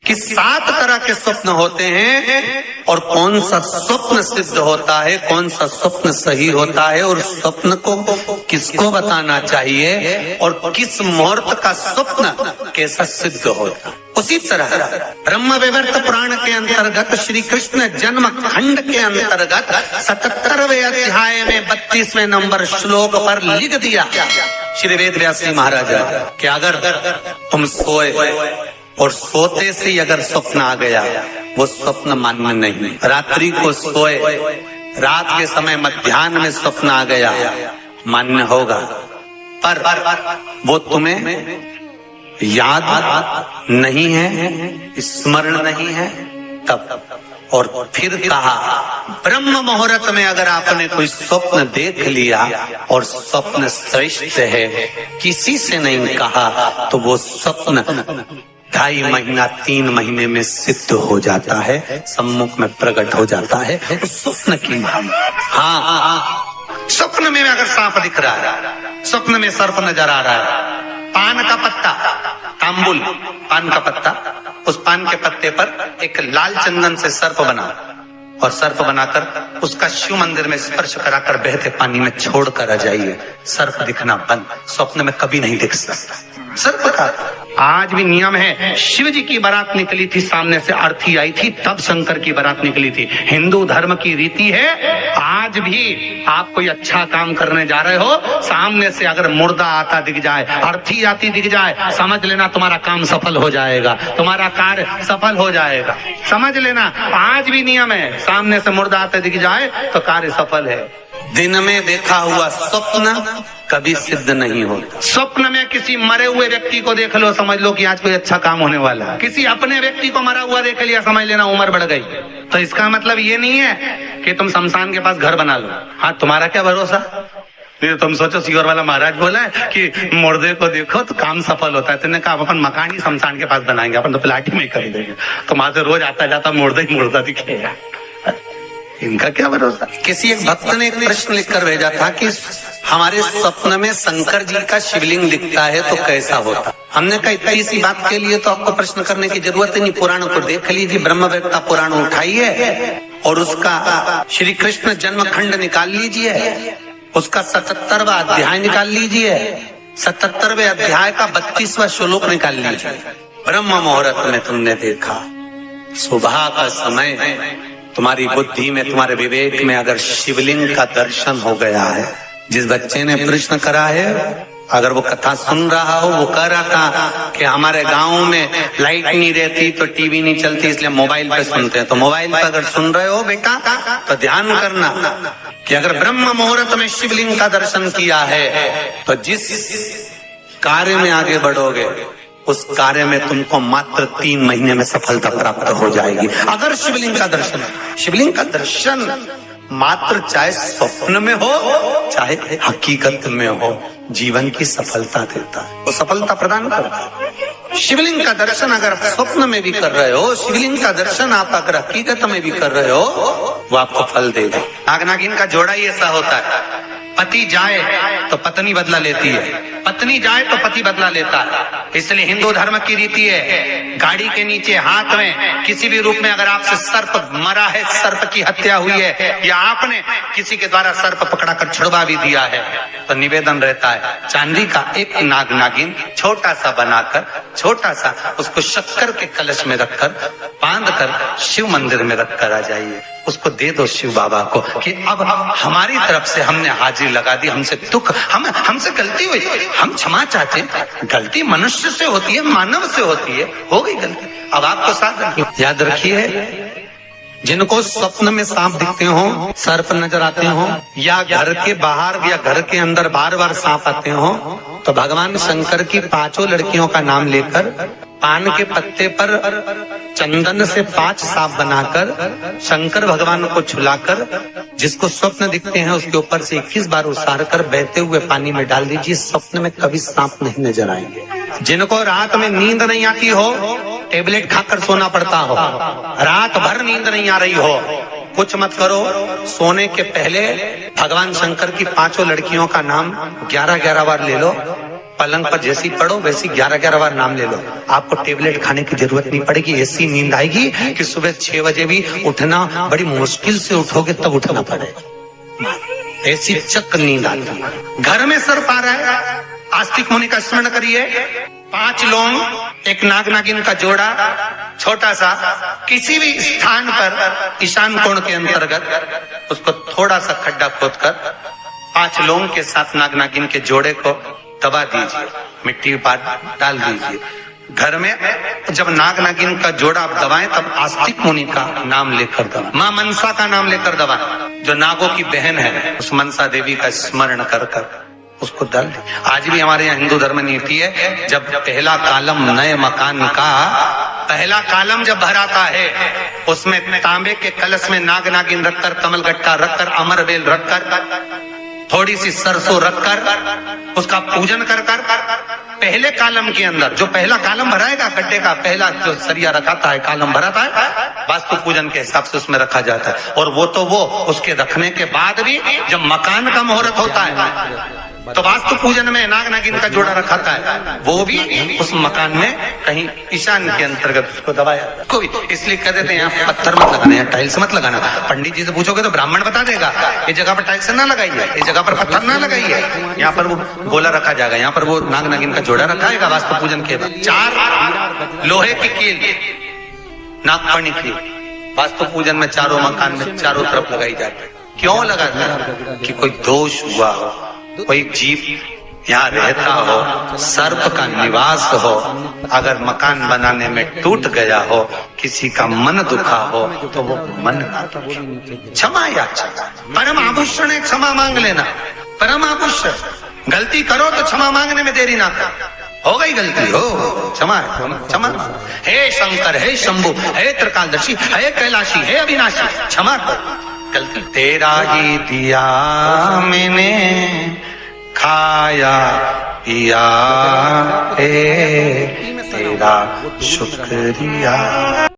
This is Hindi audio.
कि 7 तरह के स्वप्न होते हैं और कौन सा स्वप्न सिद्ध होता है, कौन सा स्वप्न सही होता है और स्वप्न को किसको बताना चाहिए और किस मुहूर्त का स्वप्न कैसा सिद्ध होता है। उसी तरह ब्रह्म वैवर्त पुराण के अंतर्गत श्री कृष्ण जन्म खंड के अंतर्गत 77वें अध्याय में 32वें नंबर श्लोक पर लिख दिया श्री वेद व्यास जी महाराज कि अगर तुम सोए और सोते से ही अगर स्वप्न आ गया वो स्वप्न मान्य नहीं। रात्रि को सोए, रात के समय मध्याह्न में स्वप्न आ गया मान्य होगा, पर वो तुम्हें याद नहीं है, स्मरण नहीं है तब। और फिर कहा ब्रह्म मुहूर्त में अगर आपने कोई स्वप्न देख लिया और स्वप्न श्रेष्ठ है, किसी से नहीं कहा, तो वो स्वप्न 2.5 महीना 3 महीने में सिद्ध हो जाता है, सम्मुख में प्रकट हो जाता है। स्वप्न की हाँ, स्वप्न में अगर सांप दिख रहा है, स्वप्न में सर्प नजर आ रहा है, पान का पत्ता, तांबुल पान का पत्ता, उस पान के पत्ते पर एक लाल चंदन से सर्प बना और सर्प बनाकर उसका शिव मंदिर में स्पर्श कराकर बहते पानी में छोड़कर आ जाइए, सर्प दिखना बंद। स्वप्न में कभी नहीं दिख सकता सर्प का। आज भी नियम है, शिव जी की बारात निकली थी, सामने से अर्थी आई थी, तब शंकर की बारात निकली थी। हिंदू धर्म की रीति है, आज भी आप कोई अच्छा काम करने जा रहे हो, सामने से अगर मुर्दा आता दिख जाए, अर्थी आती दिख जाए, समझ लेना तुम्हारा काम सफल हो जाएगा, तुम्हारा कार्य सफल हो जाएगा। समझ लेना, आज भी नियम है, सामने से मुर्दा आते दिख जाए तो कार्य सफल है। दिन में देखा हुआ स्वप्न कभी सिद्ध नहीं होता। स्वप्न में किसी मरे हुए व्यक्ति को देख लो, समझ लो कि आज कोई अच्छा काम होने वाला है। किसी अपने व्यक्ति को मरा हुआ देख लिया, समझ लेना उम्र बढ़ गई। तो इसका मतलब ये नहीं है कि तुम शमशान के पास घर बना लो। हाँ, तुम्हारा क्या भरोसा, तुम सोचो सीवर वाला महाराज बोला है कि मुर्दे को देखो तो काम सफल होता है, तुमने कहा अपन मकान ही शमशान के पास बनाएंगे, अपन तो प्लाट ही में कर देंगे, तो वहां से रोज आता जाता मुर्दा ही मुर्दा दिखेगा। इनका क्या भरोसा। किसी एक भक्त ने एक प्रश्न लिखकर भेजा था कि हमारे स्वप्न में शंकर जी का शिवलिंग दिखता है तो कैसा होता। हमने कहा इतनी सी बात के लिए तो आपको प्रश्न करने की जरूरत ही नहीं, पुराण को देख लीजिए, ब्रह्मवेद का पुराण उठाइए और उसका श्री कृष्ण जन्म खंड निकाल लीजिए, उसका 77वां अध्याय निकाल लीजिए, 77वें अध्याय का 32वां श्लोक निकाल लीजिए। ब्रह्म मुहूर्त में तुमने देखा, सुबह का समय, तुम्हारी बुद्धि में, तुम्हारे विवेक में अगर शिवलिंग का दर्शन हो गया है। जिस बच्चे ने प्रश्न करा है, अगर वो कथा सुन रहा हो, वो कह रहा था कि हमारे गांव में लाइट नहीं रहती तो टीवी नहीं चलती, इसलिए मोबाइल पे सुनते हैं। तो मोबाइल पे अगर सुन रहे हो बेटा तो ध्यान करना कि अगर ब्रह्म मुहूर्त में शिवलिंग का दर्शन किया है तो जिस कार्य में आगे बढ़ोगे उस कार्य में तुमको मात्र 3 महीने में सफलता प्राप्त हो जाएगी। अगर शिवलिंग का दर्शन, शिवलिंग का दर्शन मात्र चाहे स्वप्न में हो चाहे हकीकत में हो, जीवन की सफलता देता है, वो सफलता प्रदान करता है। शिवलिंग का दर्शन अगर आप स्वप्न में भी कर रहे हो, शिवलिंग का दर्शन आप अगर हकीकत में भी कर रहे हो, वो आपको फल देगा। नाग नागिन का जोड़ा ही ऐसा होता है, पति जाए तो पत्नी बदला लेती है, पत्नी जाए तो पति बदला लेता है। इसलिए हिंदू धर्म की रीति है, गाड़ी के नीचे हाथ में किसी भी रूप में अगर आपसे सर्प मरा है, सर्प की हत्या हुई है, या आपने किसी के द्वारा सर्प पकड़ा कर छुड़वा भी दिया है, तो निवेदन रहता है चांदी का एक नाग नागिन छोटा सा बनाकर, छोटा सा उसको शक्कर के कलश में रखकर बांध कर शिव मंदिर में रखकर आ जाइए, उसको दे दो शिव बाबा को कि अब हमारी तरफ से हमने हाजिरी लगा दी, हमसे दुख, हमसे गलती हुई, हम क्षमा चाहते हैं। गलती मनुष्य से होती है, मानव से होती है, हो गई गलती, अब आपको साथ याद रखिए। जिनको स्वप्न में सांप दिखते हो, सर्प नजर आते हो, या घर के बाहर या घर के अंदर बार बार सांप आते हो, तो भगवान शंकर की 5 लड़कियों का नाम लेकर पान के पत्ते पर चंदन से 5 सांप बनाकर शंकर भगवान को छुलाकर जिसको स्वप्न दिखते हैं उसके ऊपर से 21 बार उसार कर बहते हुए पानी में डाल दीजिए, स्वप्न में कभी सांप नहीं नजर आएंगे। जिनको रात में नींद नहीं आती हो, टेबलेट खाकर सोना पड़ता हो, रात भर नींद नहीं आ रही हो, कुछ मत करो, सोने के पहले भगवान शंकर की 5 लड़कियों का नाम 11-11 बार ले लो, पलंग पर जैसी पड़ो वैसी 11-11 बार नाम ले लो, आपको टेबलेट खाने की जरूरत नहीं पड़ेगी। ऐसी नींद आएगी कि सुबह 6 बजे भी उठना बड़ी मुश्किल से उठोगे तब उठना पड़ेगा, ऐसी चक्र नींद आती है। घर में सर्प आ रहा है, आस्तिक मुनि का स्मरण करिए। 5 लौंग, एक नाग नागिन का जोड़ा, छोटा सा, किसी भी स्थान पर ईशान कोण के अंतर्गत उसको थोड़ा सा खड्डा खोदकर 5 लौंग के साथ नाग नागिन के जोड़े को दबा दीजिए, मिट्टी पर डाल दीजिए। घर में जब नाग नागिन का जोड़ा आप दबाएं तब आस्तिक मुनि का नाम लेकर दबाएं, मां मनसा का नाम लेकर दबाएं, जो नागों की बहन है उस मनसा देवी का स्मरण कर कर उसको डाल दी। आज भी हमारे यहाँ हिंदू धर्म नीति है, जब पहला कालम नए मकान का पहला कालम जब भराता है उसमें तांबे के कलश में नाग नागिन रखकर, कमलगट्टा रखकर, अमरबेल रखकर, थोड़ी सी सरसों रखकर उसका पूजन कर कर पहले कालम के अंदर जो पहला कालम भराएगा, गड्ढे का पहला जो सरिया रखाता है, कालम भराता है, वास्तु पूजन के हिसाब से उसमें रखा जाता है। और वो तो वो उसके रखने के बाद भी जब मकान का मुहूर्त होता है तो वास्तु पूजन में नाग नागिन का जोड़ा रखाता है, वो भी उस मकान में कहीं ईशान के अंतर्गत उसको दबाया कोई। इसलिए कह देते हैं यहाँ पत्थर मत लगाना, यहाँ टाइल्स मत लगाना। पंडित जी से पूछोगे तो ब्राह्मण बता देगा ये जगह पर टाइल्स ना लगाइए, इस जगह पर पत्थर ना लगाइए, यहाँ पर वो गोला रखा जाएगा, यहाँ पर वो नाग नागिन का जोड़ा रखाएगा वास्तु पूजन के बाद। 4 लोहे की कील, नागफणी की, वास्तु पूजन में चारों मकान में चारों तरफ लगाई जाती है। क्यों लगाते हैं? कि कोई दोष हुआ हो, कोई जीव यहाँ रहता हो, सर्प का निवास हो, अगर मकान बनाने में टूट गया हो, किसी का मन दुखा हो तो वो मन क्षमा याचना, परम आभूषण है, क्षमा मांग लेना, परम आभूषण। गलती करो तो क्षमा मांगने में देरी ना कर, हो गई गलती हो क्षमा क्षमा। हे शंकर, हे शंभु, हे त्रिकालदर्शी, हे कैलाशी, हे अविनाशी, क्षमा कर गलती। तेरा ही दिया मैंने खाया पिया है, तेरा शुक्रिया।